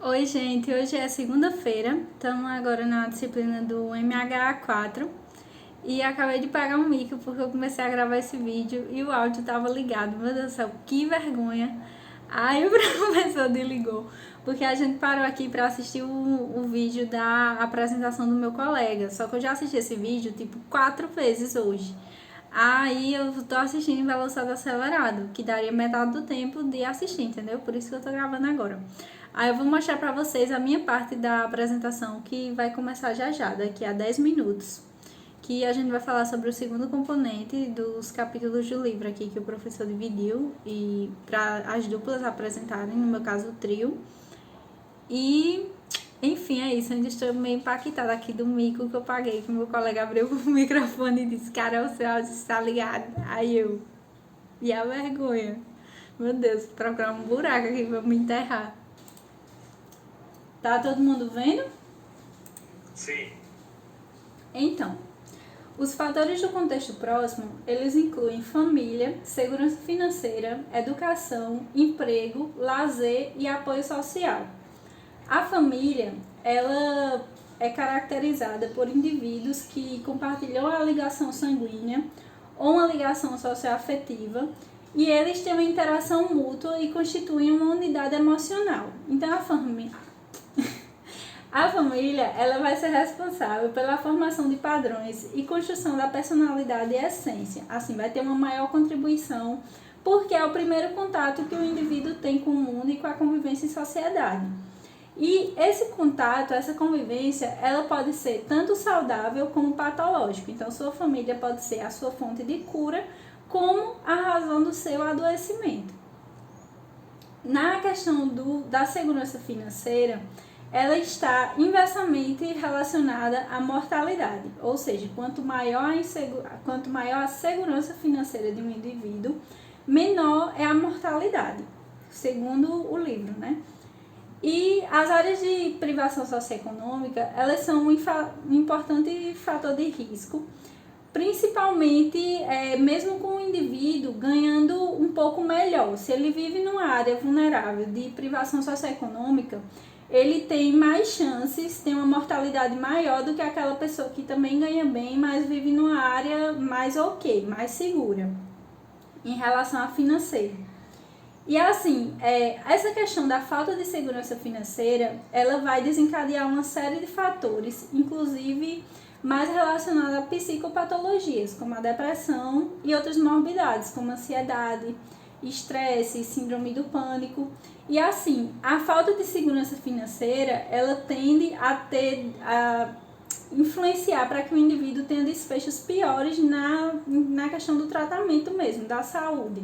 Oi, gente. Hoje é segunda-feira. Estamos agora na disciplina do MHA4 e acabei de pagar um mico porque eu comecei a gravar esse vídeo e o áudio estava ligado. Meu Deus do céu, que vergonha! Aí o professor desligou porque a gente parou aqui para assistir o vídeo da apresentação do meu colega. Só que eu já assisti esse vídeo tipo 4 vezes hoje. Aí eu tô assistindo em velocidade acelerada, que daria metade do tempo de assistir, entendeu? Por isso que eu tô gravando agora. Aí eu vou mostrar pra vocês a minha parte da apresentação, que vai começar já já, daqui a 10 minutos. Que a gente vai falar sobre o segundo componente dos capítulos do livro aqui, que o professor dividiu, e para as duplas apresentarem, no meu caso o trio. E enfim, é isso. Eu ainda estou meio impactada aqui do mico que eu paguei, que meu colega abriu o microfone e disse: "Cara, o seu áudio está ligado." Aí eu, e a vergonha, meu Deus, procurar um buraco aqui pra me enterrar. Tá todo mundo vendo? Sim. Então, os fatores do contexto próximo, eles incluem família, segurança financeira, educação, emprego, lazer e apoio social. A família, ela é caracterizada por indivíduos que compartilham a ligação sanguínea ou uma ligação socioafetiva e eles têm uma interação mútua e constituem uma unidade emocional. Então, a família, ela vai ser responsável pela formação de padrões e construção da personalidade e essência. Assim, vai ter uma maior contribuição porque é o primeiro contato que o indivíduo tem com o mundo e com a convivência em sociedade. E esse contato, essa convivência, ela pode ser tanto saudável como patológica. Então, sua família pode ser a sua fonte de cura, como a razão do seu adoecimento. Na questão da segurança financeira, ela está inversamente relacionada à mortalidade. Ou seja, quanto maior a segurança financeira de um indivíduo, menor é a mortalidade, segundo o livro, né? E as áreas de privação socioeconômica, elas são um importante fator de risco, principalmente mesmo com o indivíduo ganhando um pouco melhor. Se ele vive numa área vulnerável de privação socioeconômica, ele tem mais chances, tem uma mortalidade maior do que aquela pessoa que também ganha bem, mas vive numa área mais mais segura em relação a financeiro. E assim, essa questão da falta de segurança financeira, ela vai desencadear uma série de fatores, inclusive mais relacionados a psicopatologias, como a depressão e outras morbidades, como ansiedade, estresse, síndrome do pânico. E assim, a falta de segurança financeira, ela tende a influenciar para que o indivíduo tenha desfechos piores na questão do tratamento mesmo, da saúde.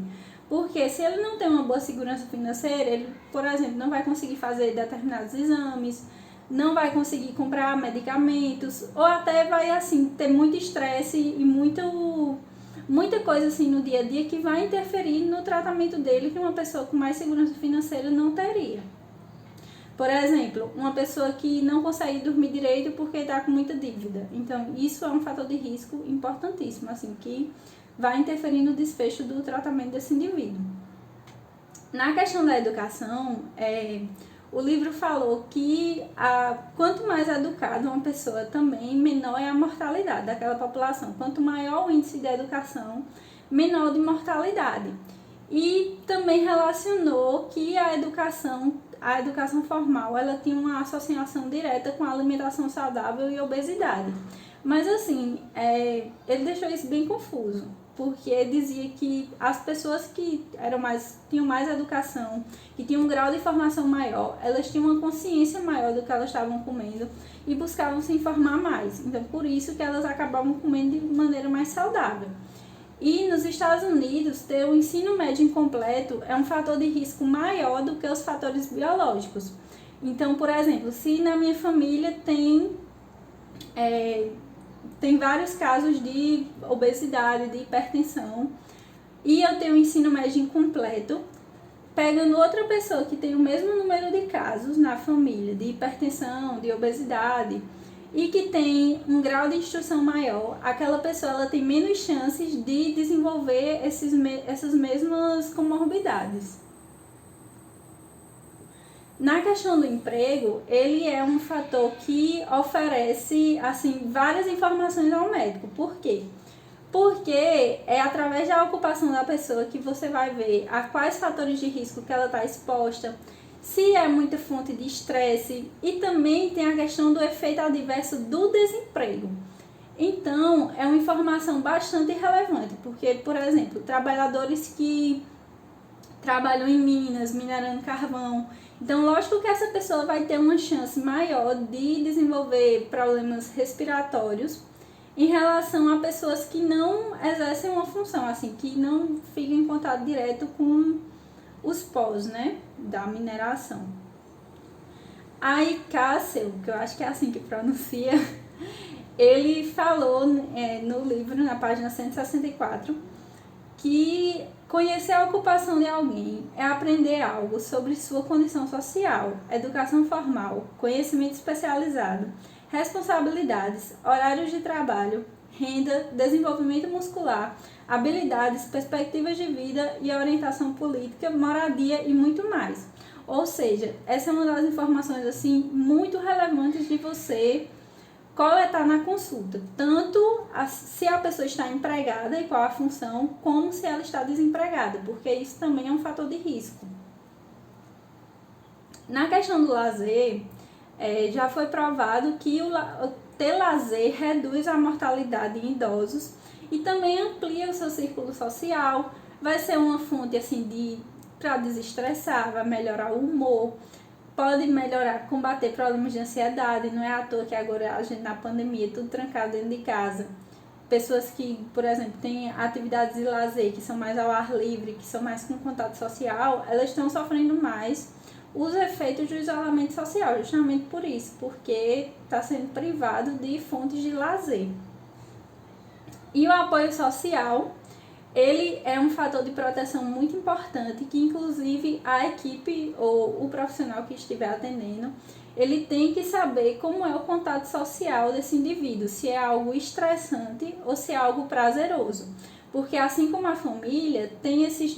Porque se ele não tem uma boa segurança financeira, ele, por exemplo, não vai conseguir fazer determinados exames, não vai conseguir comprar medicamentos, ou até vai assim ter muito estresse e muita coisa assim no dia a dia que vai interferir no tratamento dele, que uma pessoa com mais segurança financeira não teria. Por exemplo, uma pessoa que não consegue dormir direito porque está com muita dívida. Então, isso é um fator de risco importantíssimo, assim, que vai interferir no desfecho do tratamento desse indivíduo. Na questão da educação, o livro falou que quanto mais educada uma pessoa também, menor é a mortalidade daquela população. Quanto maior o índice de educação, menor de mortalidade. E também relacionou que a educação formal, ela tinha uma associação direta com a alimentação saudável e obesidade. Mas assim, ele deixou isso bem confuso, porque ele dizia que as pessoas que tinham mais educação, que tinham um grau de formação maior, elas tinham uma consciência maior do que elas estavam comendo e buscavam se informar mais. Então, por isso que elas acabavam comendo de maneira mais saudável. E nos Estados Unidos, ter o ensino médio incompleto é um fator de risco maior do que os fatores biológicos. Então, por exemplo, se na minha família tem vários casos de obesidade, de hipertensão, e eu tenho um ensino médio incompleto, pegando outra pessoa que tem o mesmo número de casos na família, de hipertensão, de obesidade, e que tem um grau de instrução maior, aquela pessoa ela tem menos chances de desenvolver essas mesmas comorbidades. Na questão do emprego, ele é um fator que oferece assim, várias informações ao médico. Por quê? Porque é através da ocupação da pessoa que você vai ver a quais fatores de risco que ela está exposta, se é muita fonte de estresse, e também tem a questão do efeito adverso do desemprego. Então, é uma informação bastante relevante, porque, por exemplo, trabalhadores que trabalham em minas, minerando carvão, então, lógico que essa pessoa vai ter uma chance maior de desenvolver problemas respiratórios em relação a pessoas que não exercem uma função, assim, que não ficam em contato direto com os polos, né, da mineração. Aí, Cassel, que eu acho que é assim que pronuncia, ele falou no livro, na página 164, que conhecer a ocupação de alguém é aprender algo sobre sua condição social, educação formal, conhecimento especializado, responsabilidades, horários de trabalho, renda, desenvolvimento muscular, habilidades, perspectivas de vida e orientação política, moradia e muito mais. Ou seja, essa é uma das informações assim muito relevantes de você coletar na consulta, tanto se a pessoa está empregada e qual a função, como se ela está desempregada, porque isso também é um fator de risco. Na questão do lazer, já foi provado que ter lazer reduz a mortalidade em idosos e também amplia o seu círculo social, vai ser uma fonte assim, para desestressar, vai melhorar o humor, pode melhorar, combater problemas de ansiedade. Não é à toa que agora a gente na pandemia, tudo trancado dentro de casa. Pessoas que, por exemplo, têm atividades de lazer, que são mais ao ar livre, que são mais com contato social, elas estão sofrendo mais os efeitos do isolamento social, justamente por isso, porque está sendo privado de fontes de lazer. E o apoio social, ele é um fator de proteção muito importante, que inclusive a equipe ou o profissional que estiver atendendo, ele tem que saber como é o contato social desse indivíduo, se é algo estressante ou se é algo prazeroso. Porque assim como a família, tem essas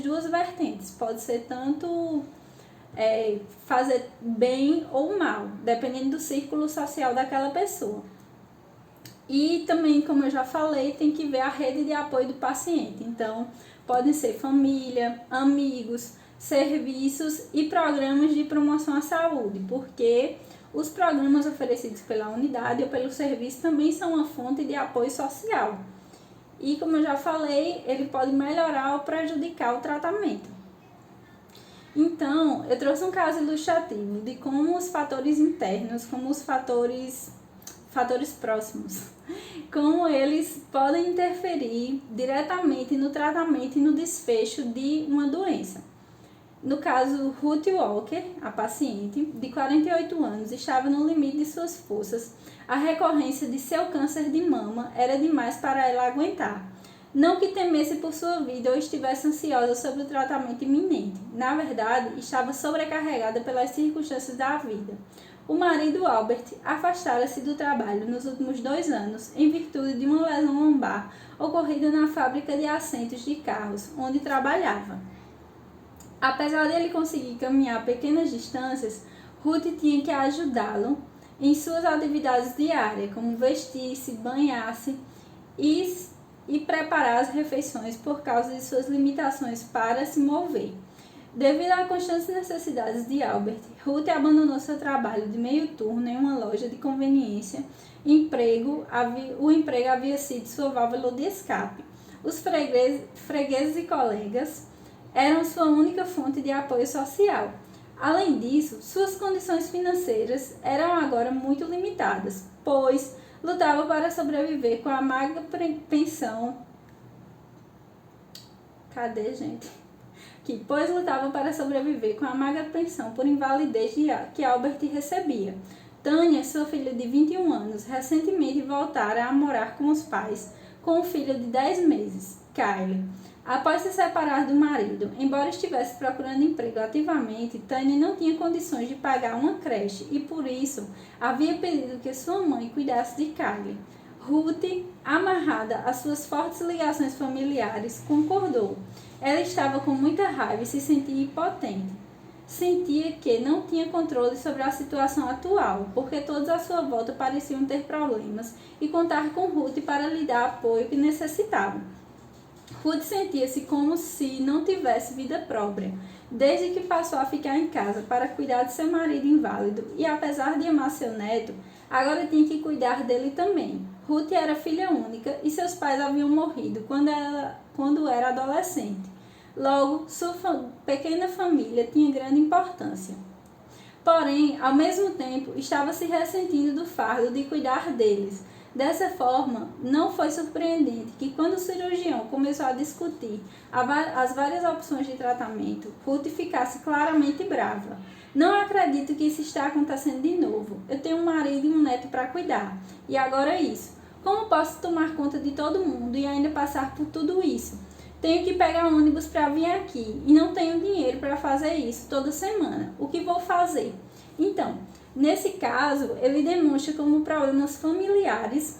duas vertentes, pode ser tanto fazer bem ou mal, dependendo do círculo social daquela pessoa. E também, como eu já falei, tem que ver a rede de apoio do paciente. Então, podem ser família, amigos, serviços e programas de promoção à saúde, porque os programas oferecidos pela unidade ou pelo serviço também são uma fonte de apoio social. E, como eu já falei, ele pode melhorar ou prejudicar o tratamento. Então, eu trouxe um caso ilustrativo de como os fatores internos, como os fatores próximos, como eles podem interferir diretamente no tratamento e no desfecho de uma doença. No caso, Ruth Walker, a paciente, de 48 anos, estava no limite de suas forças. A recorrência de seu câncer de mama era demais para ela aguentar. Não que temesse por sua vida ou estivesse ansiosa sobre o tratamento iminente. Na verdade, estava sobrecarregada pelas circunstâncias da vida. O marido, Albert, afastara-se do trabalho nos últimos 2 anos em virtude de uma lesão lombar ocorrida na fábrica de assentos de carros, onde trabalhava. Apesar de ele conseguir caminhar pequenas distâncias, Ruth tinha que ajudá-lo em suas atividades diárias, como vestir-se, banhar-se e preparar as refeições por causa de suas limitações para se mover. Devido a constantes necessidades de Albert, Ruth abandonou seu trabalho de meio turno em uma loja de conveniência. O emprego havia sido sua válvula de escape. Os fregueses e colegas eram sua única fonte de apoio social. Além disso, suas condições financeiras eram agora muito limitadas, pois lutava para sobreviver com a magra pensão. Pois lutava para sobreviver com a magra pensão por invalidez que Albert recebia. Tânia, sua filha de 21 anos, recentemente voltara a morar com os pais, com um filho de 10 meses, Kyle. Após se separar do marido, embora estivesse procurando emprego ativamente, Tânia não tinha condições de pagar uma creche e, por isso, havia pedido que sua mãe cuidasse de Kyle. Ruth, amarrada às suas fortes ligações familiares, concordou. Ela estava com muita raiva e se sentia impotente. sentia que não tinha controle sobre a situação atual, porque todos à sua volta pareciam ter problemas e contar com Ruth para lhe dar apoio que necessitava. Ruth sentia-se como se não tivesse vida própria, desde que passou a ficar em casa para cuidar de seu marido inválido e, apesar de amar seu neto, agora tinha que cuidar dele também. Ruth era filha única e seus pais haviam morrido quando era adolescente. Logo, sua pequena família tinha grande importância. Porém, ao mesmo tempo, estava se ressentindo do fardo de cuidar deles. Dessa forma, não foi surpreendente que quando o cirurgião começou a discutir as várias opções de tratamento, Ruth ficasse claramente brava. Não acredito que isso está acontecendo de novo. Eu tenho um marido e um neto para cuidar. E agora isso. Como posso tomar conta de todo mundo e ainda passar por tudo isso? Tenho que pegar ônibus para vir aqui e não tenho dinheiro para fazer isso toda semana. O que vou fazer? Então, nesse caso, ele demonstra como problemas familiares,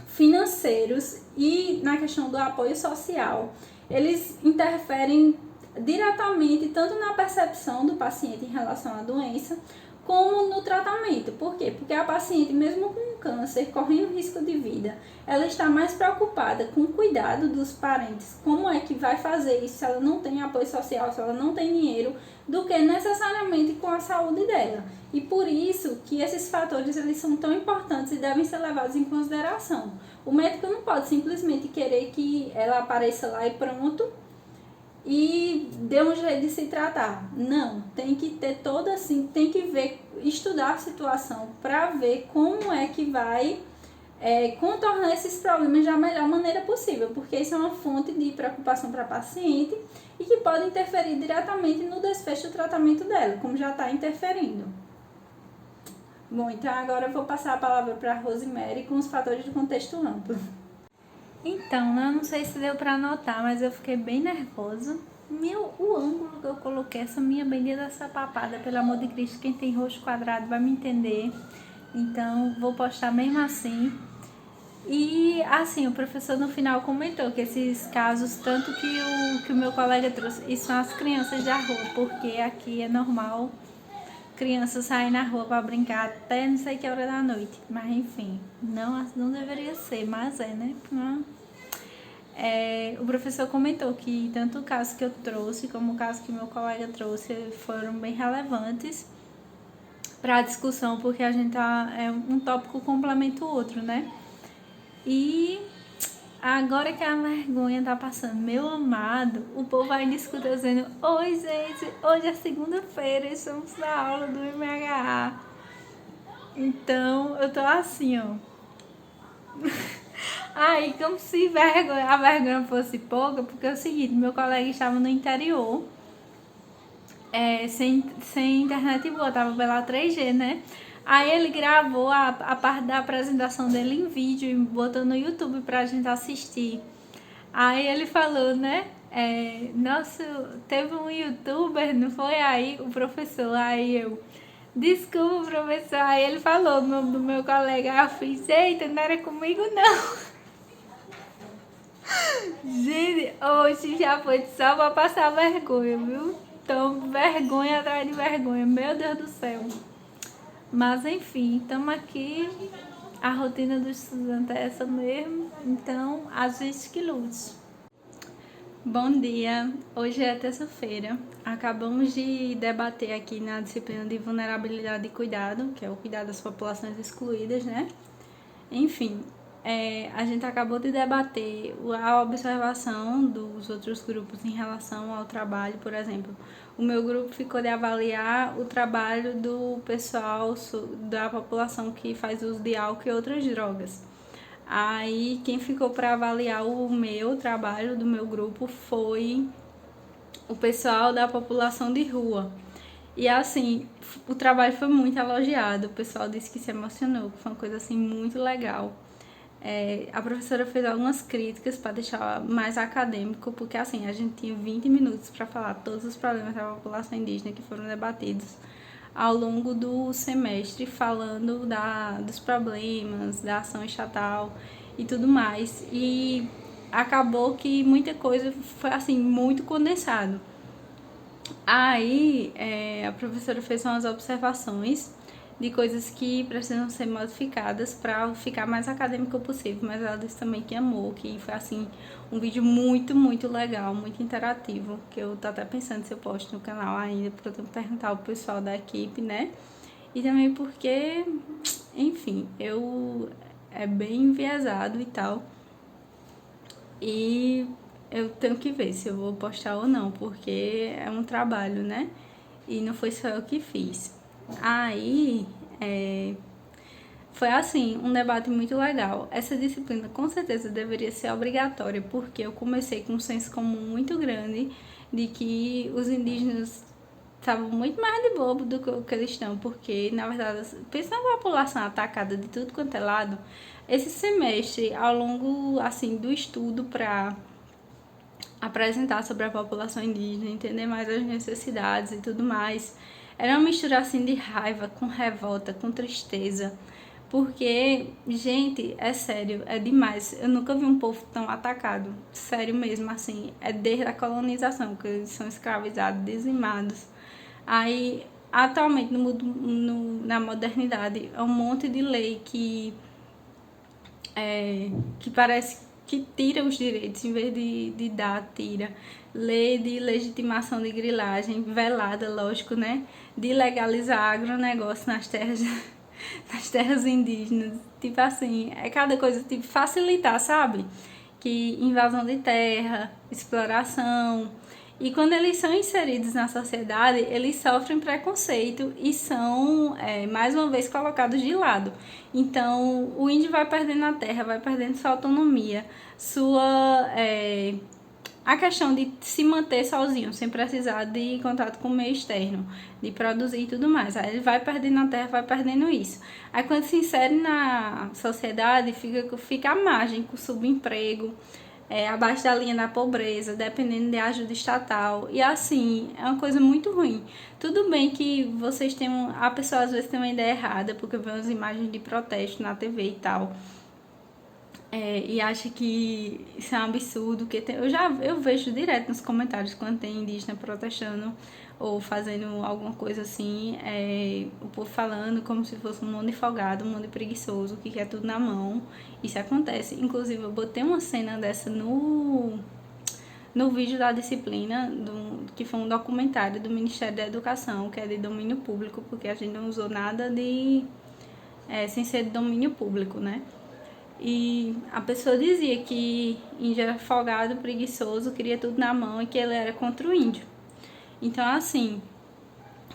financeiros e na questão do apoio social, eles interferem diretamente tanto na percepção do paciente em relação à doença, como no tratamento. Por quê? Porque a paciente, mesmo com câncer, correndo risco de vida, ela está mais preocupada com o cuidado dos parentes, como é que vai fazer isso se ela não tem apoio social, se ela não tem dinheiro, do que necessariamente com a saúde dela. E por isso que esses fatores eles são tão importantes e devem ser levados em consideração. O médico não pode simplesmente querer que ela apareça lá e pronto, e dê um jeito de se tratar. Não, tem que ter toda assim, tem que ver, estudar a situação para ver como é que vai contornar esses problemas da melhor maneira possível, porque isso é uma fonte de preocupação para a paciente e que pode interferir diretamente no desfecho do tratamento dela, como já está interferindo. Bom, então agora eu vou passar a palavra para a Rosemary com os fatores de contexto amplo. Então, eu não sei se deu pra notar, mas eu fiquei bem nervosa. O ângulo que eu coloquei, essa minha bendita dessa papada, pelo amor de Cristo, quem tem rosto quadrado vai me entender. Então, vou postar mesmo assim. E, assim, o professor no final comentou que esses casos, tanto que o meu colega trouxe, isso são as crianças da rua, porque aqui é normal crianças saírem na rua para brincar até não sei que hora da noite. Mas, enfim, não deveria ser, mas né? O professor comentou que tanto o caso que eu trouxe como o caso que meu colega trouxe foram bem relevantes para a discussão, porque a gente um tópico complementa o outro, né? E agora que a vergonha tá passando, meu amado, o povo ainda escuta dizendo: oi, gente, hoje é segunda-feira, estamos na aula do MHA. Então, eu tô assim, ó. Aí, como se a vergonha fosse pouca, porque é o seguinte, meu colega estava no interior, sem internet boa, tava pela 3G, né? Aí ele gravou a parte da apresentação dele em vídeo e botou no YouTube pra gente assistir. Aí ele falou, né? Nossa, teve um youtuber, não foi? Aí o professor, aí eu... Desculpa, professor. Aí ele falou o nome do meu colega. Aí eu fiz: eita, não era comigo, não. Gente, hoje já foi só pra passar vergonha, viu? Então, vergonha atrás de vergonha. Meu Deus do céu. Mas, enfim, estamos aqui. A rotina do estudante é essa mesmo. Então, às vezes que lute. Bom dia, hoje é terça-feira. Acabamos de debater aqui na disciplina de vulnerabilidade e cuidado, que é o cuidado das populações excluídas, né? Enfim, a gente acabou de debater a observação dos outros grupos em relação ao trabalho, por exemplo. O meu grupo ficou de avaliar o trabalho do pessoal da população que faz uso de álcool e outras drogas. Aí, quem ficou para avaliar o meu trabalho do meu grupo foi o pessoal da população de rua. E assim, o trabalho foi muito elogiado, o pessoal disse que se emocionou, que foi uma coisa assim muito legal. A professora fez algumas críticas para deixar mais acadêmico, porque assim, a gente tinha 20 minutos para falar todos os problemas da população indígena que foram debatidos ao longo do semestre, falando dos problemas, da ação estatal e tudo mais. E acabou que muita coisa foi assim, muito condensado. Aí a professora fez umas observações de coisas que precisam ser modificadas para ficar mais acadêmico possível, mas ela disse também que amou, que foi assim um vídeo muito legal, muito interativo, que eu tô até pensando se eu posto no canal ainda, porque eu tenho que perguntar ao pessoal da equipe, né? E também porque, enfim, é bem enviesado e tal, e eu tenho que ver se eu vou postar ou não, porque é um trabalho, né? E não foi só eu que fiz. Aí, foi assim, um debate muito legal. Essa disciplina com certeza deveria ser obrigatória, porque eu comecei com um senso comum muito grande de que os indígenas estavam muito mais de bobo do que o que eles estão, porque, na verdade, pensa na população atacada de tudo quanto é lado. Esse semestre, ao longo, assim, do estudo para apresentar sobre a população indígena, entender mais as necessidades e tudo mais, era uma mistura, assim, de raiva, com revolta, com tristeza, porque, gente, é sério, é demais. Eu nunca vi um povo tão atacado, sério mesmo, assim, é desde a colonização, que eles são escravizados, dizimados. Aí, atualmente, na modernidade, é um monte de lei que parece que tira os direitos, em vez de dar, tira. Lei de legitimação de grilagem, velada, lógico, né? De legalizar agronegócio nas terras, nas terras indígenas. Tipo assim, é cada coisa, tipo, facilitar, sabe? Que invasão de terra, exploração. E quando eles são inseridos na sociedade, eles sofrem preconceito e são, mais uma vez, colocados de lado. Então, o índio vai perdendo a terra, vai perdendo sua autonomia, a questão de se manter sozinho, sem precisar de contato com o meio externo, de produzir e tudo mais. Aí ele vai perdendo a terra, vai perdendo isso. Aí quando se insere na sociedade, fica à margem, com subemprego, abaixo da linha da pobreza, dependendo de ajuda estatal. E assim, é uma coisa muito ruim. Tudo bem que vocês têm a pessoa às vezes tem uma ideia errada, porque vê umas imagens de protesto na TV e tal. E acha que isso é um absurdo, que eu vejo direto nos comentários quando tem indígena protestando ou fazendo alguma coisa assim, o povo falando como se fosse um mundo de folgado, um mundo de preguiçoso, que quer tudo na mão. Isso acontece. Inclusive, eu botei uma cena dessa no vídeo da disciplina, que foi um documentário do Ministério da Educação, que é de domínio público, porque a gente não usou nada sem ser de domínio público, né? E a pessoa dizia que índio era folgado, preguiçoso, queria tudo na mão e que ele era contra o índio. Então, assim,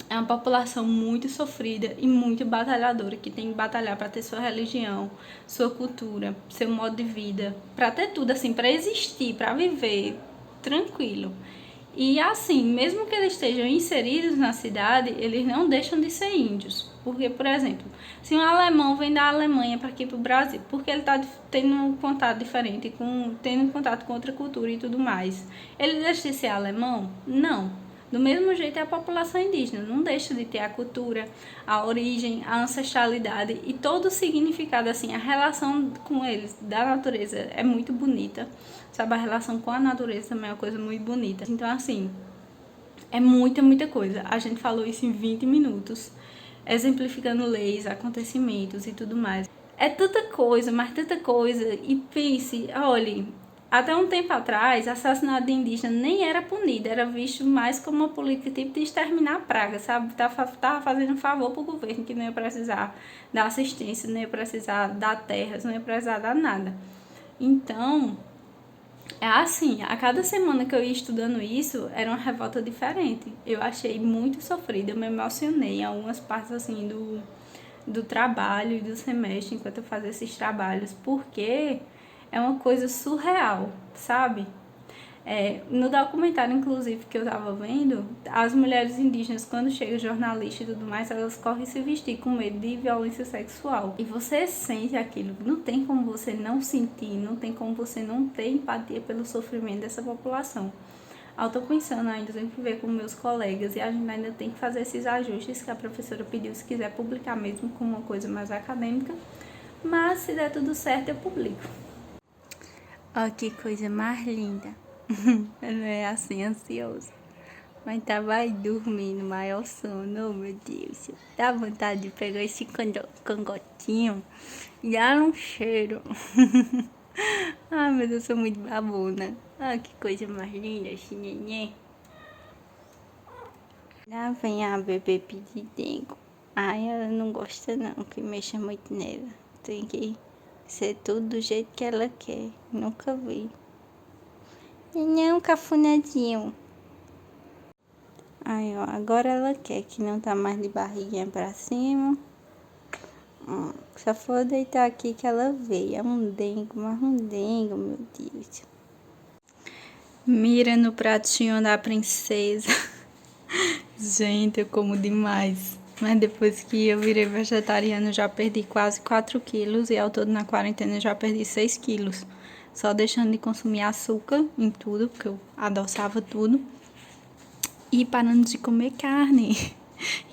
é uma população muito sofrida e muito batalhadora, que tem que batalhar para ter sua religião, sua cultura, seu modo de vida, para ter tudo, assim, para existir, para viver tranquilo. E assim, mesmo que eles estejam inseridos na cidade, eles não deixam de ser índios. Porque, por exemplo, se um alemão vem da Alemanha para aqui para o Brasil, porque ele está tendo um contato diferente, tendo um contato com outra cultura e tudo mais, ele deixa de ser alemão? Não. Do mesmo jeito é a população indígena, não deixa de ter a cultura, a origem, a ancestralidade e todo o significado, assim, a relação com eles, da natureza, é muito bonita, sabe? A relação com a natureza também é uma coisa muito bonita. Então, assim, é muita coisa. A gente falou isso em 20 minutos, exemplificando leis, acontecimentos e tudo mais. É tanta coisa, mas tanta coisa. E pense, olhe, até um tempo atrás, assassinato de indígena nem era punido, era visto mais como uma política tipo de exterminar a praga, sabe? Tava fazendo um favor pro governo, que não ia precisar dar assistência, não ia precisar dar terras, não ia precisar dar nada. Então, é assim, a cada semana que eu ia estudando isso, era uma revolta diferente. Eu achei muito sofrida, eu me emocionei em algumas partes, assim, do trabalho e do semestre, enquanto eu fazia esses trabalhos, porque é uma coisa surreal, sabe? No documentário, inclusive, que eu tava vendo, as mulheres indígenas, quando chega jornalista e tudo mais, elas correm se vestir com medo de violência sexual. E você sente aquilo, não tem como você não sentir, não tem como você não ter empatia pelo sofrimento dessa população. Eu tô pensando ainda, tenho que ver com meus colegas, e a gente ainda tem que fazer esses ajustes que a professora pediu, se quiser publicar mesmo com uma coisa mais acadêmica, mas se der tudo certo, eu publico. Ó, que coisa mais linda. Não é assim, ansioso. Mas tava aí dormindo, maior sono, oh, meu Deus. Dá vontade de pegar esse cangotinho e dar um cheiro. Ai, meu Deus, eu sou muito babona. Ah, que coisa mais linda esse neném. Lá vem a bebê pedir dengo. Ai, ela não gosta não, que mexa muito nela. Tem que ser tudo do jeito que ela quer. Nunca vi. Neném, cafunadinho. Aí, ó, agora ela quer que não tá mais de barriguinha pra cima. Só for deitar aqui que ela veio. É um dengo, mas um dengo, meu Deus. Mira no pratinho da princesa. Gente, eu como demais. Mas depois que eu virei vegetariana, já perdi quase 4 quilos. E ao todo na quarentena já perdi 6 quilos. Só deixando de consumir açúcar em tudo, porque eu adoçava tudo. E parando de comer carne.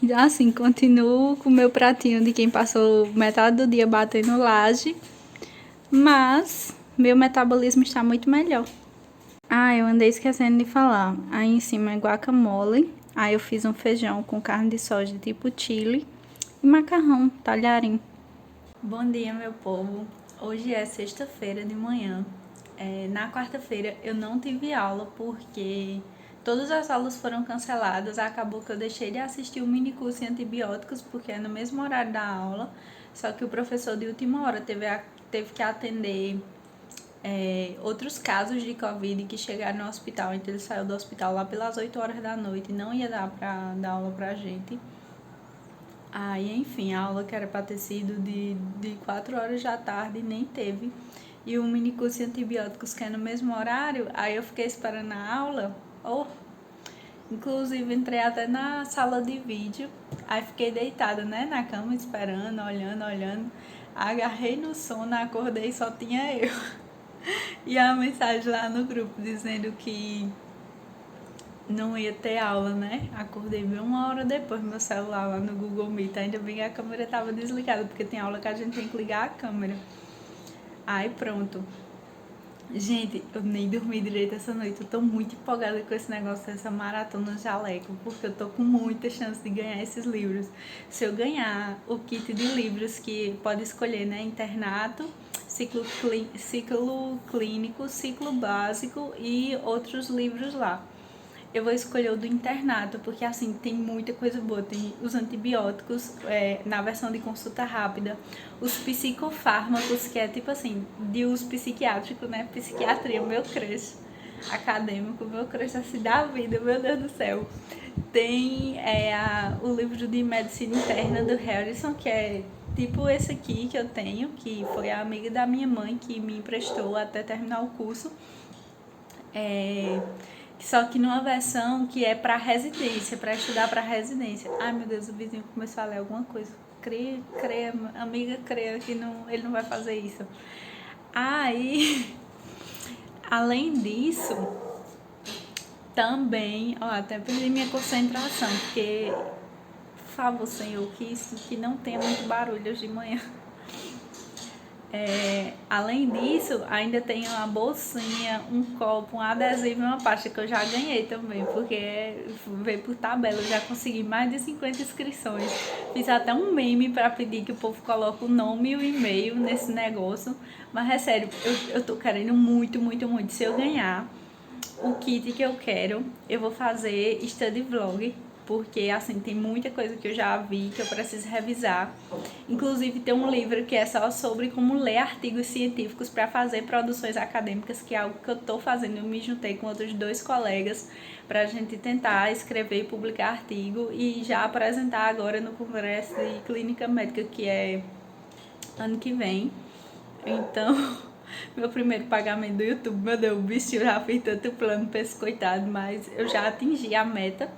Então, assim, continuo com o meu pratinho de quem passou metade do dia batendo laje. Mas meu metabolismo está muito melhor. Ah, eu andei esquecendo de falar. Aí em cima é guacamole. Aí eu fiz um feijão com carne de soja tipo chili e macarrão, talharim. Bom dia, meu povo. Hoje é sexta-feira de manhã. Na quarta-feira eu não tive aula porque todas as aulas foram canceladas. Acabou que eu deixei de assistir o mini curso em antibióticos porque é no mesmo horário da aula. Só que o professor de última hora teve que atender outros casos de Covid que chegaram no hospital. Então ele saiu do hospital lá pelas 8 horas da noite e não ia dar pra dar aula pra gente. Aí, enfim, a aula que era pra ter sido de 4 horas da tarde nem teve. E o mini curso de antibióticos que é no mesmo horário, aí eu fiquei esperando a aula. Inclusive entrei até na sala de vídeo. Aí fiquei deitada, né, na cama esperando, olhando. Agarrei no sono, acordei e só tinha eu. E a mensagem lá no grupo dizendo que não ia ter aula, né? Acordei bem 1 hora depois meu celular lá no Google Meet. Ainda bem que a câmera tava desligada, porque tem aula que a gente tem que ligar a câmera. Aí pronto. Gente, eu nem dormi direito essa noite. Eu tô muito empolgada com esse negócio dessa maratona jaleco, porque eu tô com muita chance de ganhar esses livros. Se eu ganhar o kit de livros que pode escolher, né? Internato, ciclo clínico, ciclo básico e outros livros lá. Eu vou escolher o do internato, porque assim, tem muita coisa boa. Tem os antibióticos na versão de consulta rápida, os psicofármacos, que é tipo assim, de uso psiquiátrico, né? Psiquiatria, meu crush acadêmico, meu crush assim da vida, meu Deus do céu. Tem o livro de medicina interna do Harrison, que é tipo esse aqui que eu tenho, que foi a amiga da minha mãe que me emprestou até terminar o curso. Só que numa versão que é para residência, para estudar para residência. Ai, meu Deus, o vizinho começou a ler alguma coisa. Creia, amiga, creia que não, ele não vai fazer isso. Aí, além disso, também, ó, até perdi minha concentração, porque, por favor, Senhor, que não tenha muito barulho hoje de manhã. Além disso, ainda tem uma bolsinha, um copo, um adesivo e uma pasta que eu já ganhei também, porque veio por tabela, eu já consegui mais de 50 inscrições. Fiz até um meme para pedir que o povo coloque o nome e o e-mail nesse negócio, mas é sério, eu tô querendo muito. Se eu ganhar o kit que eu quero, eu vou fazer study vlog, porque assim, tem muita coisa que eu já vi que eu preciso revisar. Inclusive tem um livro que é só sobre como ler artigos científicos para fazer produções acadêmicas, que é algo que eu tô fazendo. Eu me juntei com outros 2 colegas para a gente tentar escrever e publicar artigo e já apresentar agora no Congresso de Clínica Médica, que é ano que vem. Então, meu primeiro pagamento do YouTube, meu Deus, o bichinho já fez tanto plano pra esse coitado, mas eu já atingi a meta.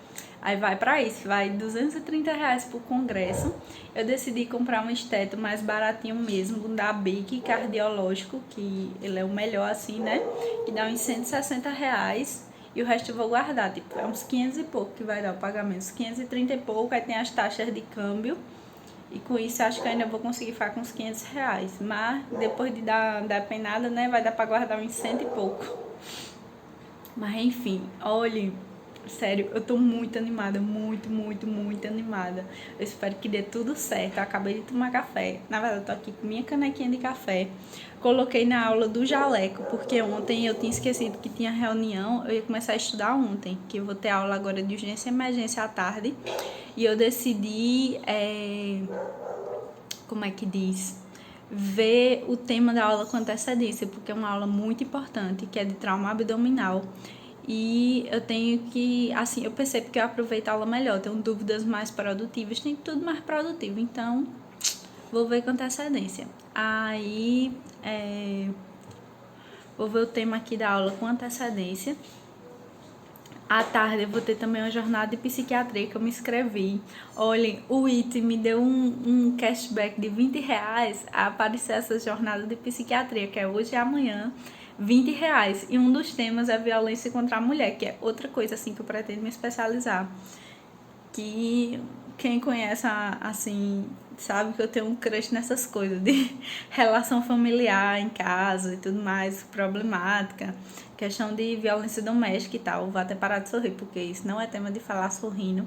Aí vai pra isso, vai R$230 pro congresso. Eu decidi comprar um esteto mais baratinho mesmo, da Bic cardiológico, que ele é o melhor assim, né? E dá uns R$160. E o resto eu vou guardar, tipo, é uns 500 e pouco que vai dar o pagamento, uns 530 e pouco, aí tem as taxas de câmbio. E com isso acho que ainda vou conseguir ficar com uns R$500. Mas depois de dar penada, né? Vai dar pra guardar uns 100 e pouco. Mas enfim, olhe, Sério, eu tô muito animada, muito animada. Eu espero que dê tudo certo. Eu acabei de tomar café. Na verdade, eu tô aqui com minha canequinha de café. Coloquei na aula do jaleco, porque ontem eu tinha esquecido que tinha reunião. Eu ia começar a estudar ontem, que eu vou ter aula agora de urgência e emergência à tarde. E eu decidi, como é que diz? Ver o tema da aula com antecedência, porque é uma aula muito importante, que é de trauma abdominal. E eu tenho que, assim, eu percebo que eu aproveito a aula melhor, tenho dúvidas mais produtivas, tem tudo mais produtivo, então vou ver com antecedência. Aí, vou ver o tema aqui da aula com antecedência. À tarde eu vou ter também uma jornada de psiquiatria que eu me inscrevi. Olhem, o IT me deu um cashback de R$20 a aparecer essa jornada de psiquiatria, que é hoje e amanhã. R$20. E um dos temas é violência contra a mulher, que é outra coisa assim que eu pretendo me especializar. Que quem conhece, assim, sabe que eu tenho um crush nessas coisas de relação familiar em casa e tudo mais, problemática, questão de violência doméstica e tal. Vou até parar de sorrir, porque isso não é tema de falar sorrindo.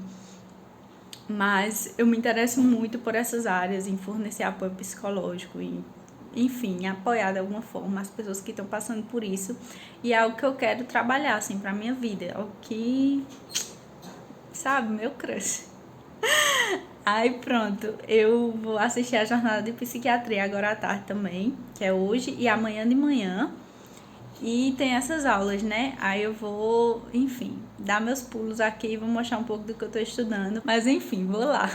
Mas eu me interesso muito por essas áreas, em fornecer apoio psicológico e, enfim, apoiar de alguma forma as pessoas que estão passando por isso. E é algo que eu quero trabalhar, assim, pra minha vida. É o que, sabe, meu crush. Aí pronto, eu vou assistir a jornada de psiquiatria agora à tarde também, que é hoje e amanhã de manhã. E tem essas aulas, né? Aí eu vou, enfim, dar meus pulos aqui e vou mostrar um pouco do que eu tô estudando. Mas enfim, vou lá.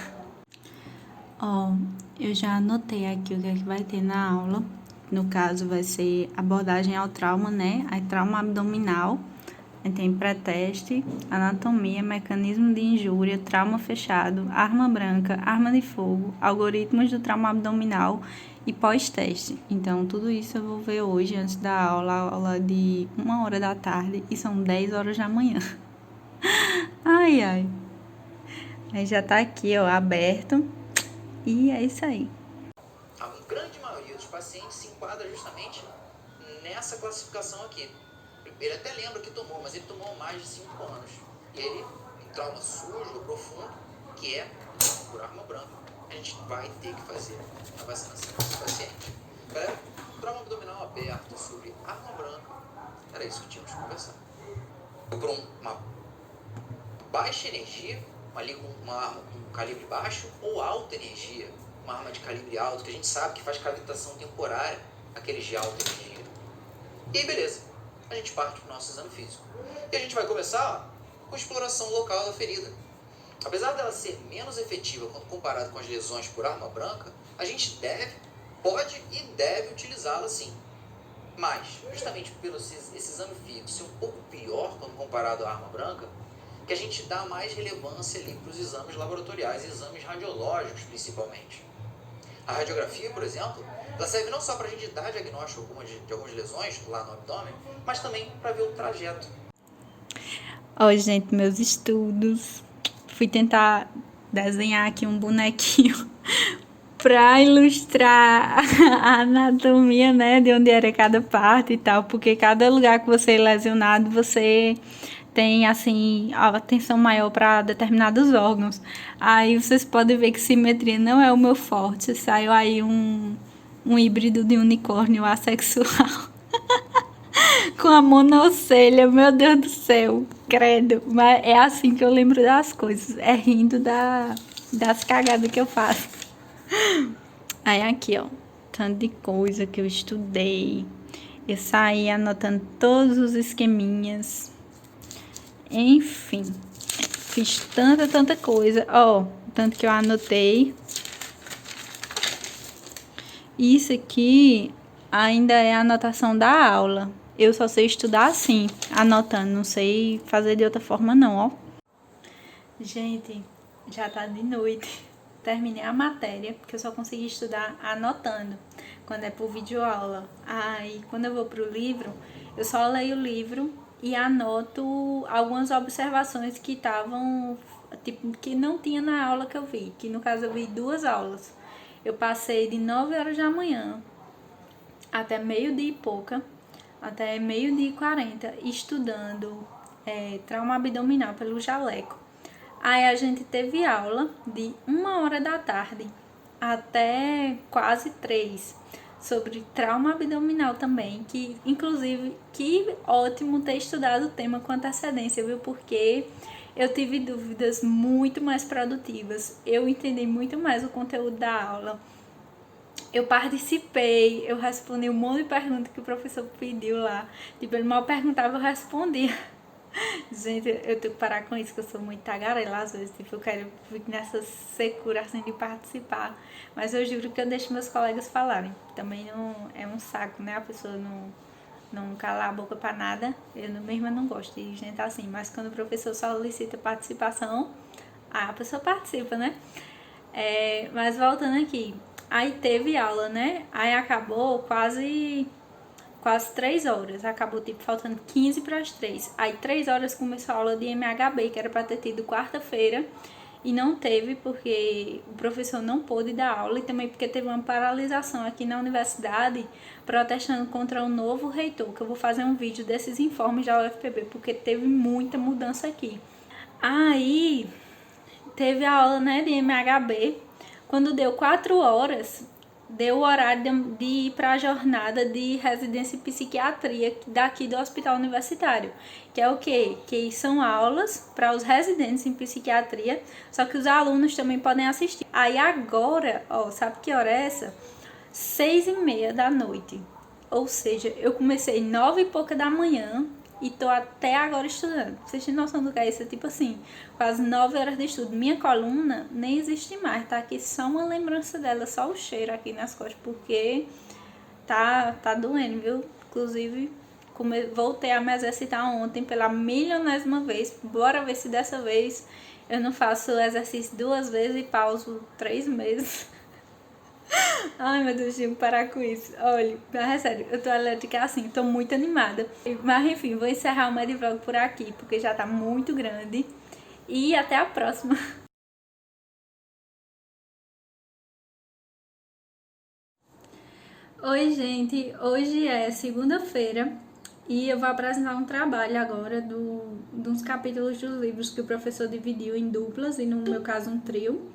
Ó, eu já anotei aqui o que é que vai ter na aula. No caso, vai ser abordagem ao trauma, né? Aí trauma abdominal. Aí tem pré-teste, anatomia, mecanismo de injúria, trauma fechado, arma branca, arma de fogo, algoritmos do trauma abdominal e pós-teste. Então, tudo isso eu vou ver hoje antes da aula de 1h da tarde e são 10 horas da manhã. Ai, ai. Aí já tá aqui, ó, aberto. E é isso aí. A grande maioria dos pacientes se enquadra justamente nessa classificação aqui. Ele até lembra que tomou, mas ele tomou mais de 5 anos. E ele, um trauma sujo, profundo, que é por arma branca. A gente vai ter que fazer a vacinação desse paciente. Galera, trauma abdominal aberto sobre arma branca, era isso que tínhamos que conversar. Por uma baixa energia, ali com uma arma com calibre baixo, ou alta energia, uma arma de calibre alto, que a gente sabe que faz cavitação temporária, aqueles de alta energia. E aí, beleza. A gente parte para o nosso exame físico. E a gente vai começar com a exploração local da ferida. Apesar dela ser menos efetiva quando comparado com as lesões por arma branca, a gente pode e deve utilizá-la sim. Mas, justamente pelo esse exame físico ser um pouco pior quando comparado à arma branca, que a gente dá mais relevância ali para os exames laboratoriais, exames radiológicos principalmente. A radiografia, por exemplo, ela serve não só para a gente dar diagnóstico de algumas lesões lá no abdômen, mas também para ver o trajeto. Ó, gente, meus estudos. Fui tentar desenhar aqui um bonequinho para ilustrar a anatomia, né, de onde era cada parte e tal, porque cada lugar que você é lesionado, você tem, assim, a atenção maior para determinados órgãos. Aí vocês podem ver que simetria não é o meu forte. Saiu aí um híbrido de unicórnio assexual com a monocelha, meu Deus do céu, credo. Mas é assim que eu lembro das coisas, é rindo das cagadas que eu faço. Aí aqui, ó, tanto de coisa que eu estudei. Eu saí anotando todos os esqueminhas. Enfim, fiz tanta coisa. Ó, tanto que eu anotei. Isso aqui ainda é a anotação da aula. Eu só sei estudar assim, anotando. Não sei fazer de outra forma, não, ó. Gente, já tá de noite. Terminei a matéria, porque eu só consegui estudar anotando, quando é por videoaula. Aí, quando eu vou pro livro, eu só leio o livro e anoto algumas observações que estavam, tipo, que não tinha na aula que eu vi. Que, no caso, eu vi 2 aulas. Eu passei de 9 horas da manhã até meio-dia e pouca, até meio-dia e 40, estudando trauma abdominal pelo jaleco. Aí a gente teve aula de 1h da tarde até quase 3 sobre trauma abdominal também, que inclusive que ótimo ter estudado o tema com antecedência, viu? Porque eu tive dúvidas muito mais produtivas, eu entendi muito mais o conteúdo da aula, eu participei, eu respondi um monte de perguntas que o professor pediu lá, tipo, ele mal perguntava, eu respondia. Gente, eu tenho que parar com isso, que eu sou muito tagarela às vezes, tipo, eu quero ficar nessa secura assim de participar, mas eu juro que eu deixo meus colegas falarem, também não é um saco, né, a pessoa não calar a boca pra nada, eu mesma não gosto de gente assim, mas quando o professor solicita participação, a pessoa participa, né, mas voltando aqui, aí teve aula, né, aí acabou quase 3 horas, acabou tipo faltando 15 para as 3. Aí 3 horas começou a aula de MHB, que era para ter tido quarta-feira, e não teve porque o professor não pôde dar aula e também porque teve uma paralisação aqui na universidade protestando contra o novo reitor, que eu vou fazer um vídeo desses informes da UFPB, porque teve muita mudança aqui. Aí teve a aula, né, de MHB, quando deu 4 horas, deu o horário de ir para a jornada de residência em psiquiatria daqui do hospital universitário, que é o quê? Que são aulas para os residentes em psiquiatria, só que os alunos também podem assistir. Aí agora, ó, sabe que hora é essa? 6h30 da noite, ou seja, eu comecei 9 e pouca da manhã e tô até agora estudando. Vocês têm noção do que é isso? É tipo assim, quase 9 horas de estudo. Minha coluna nem existe mais, tá aqui só uma lembrança dela, só o cheiro aqui nas costas, porque tá doendo, viu? Inclusive, voltei a me exercitar ontem pela milionésima vez. Bora ver se dessa vez eu não faço o exercício 2 vezes e pauso 3 meses. Ai, meu Deus, tenho que parar com isso. Olha, mas é sério, eu tô elétrica assim, tô muito animada. Mas enfim, vou encerrar o Medvlog por aqui, porque já tá muito grande. E até a próxima. Oi, gente. Hoje é segunda-feira e eu vou apresentar um trabalho agora de uns capítulos dos livros que o professor dividiu em duplas e, no meu caso, um trio.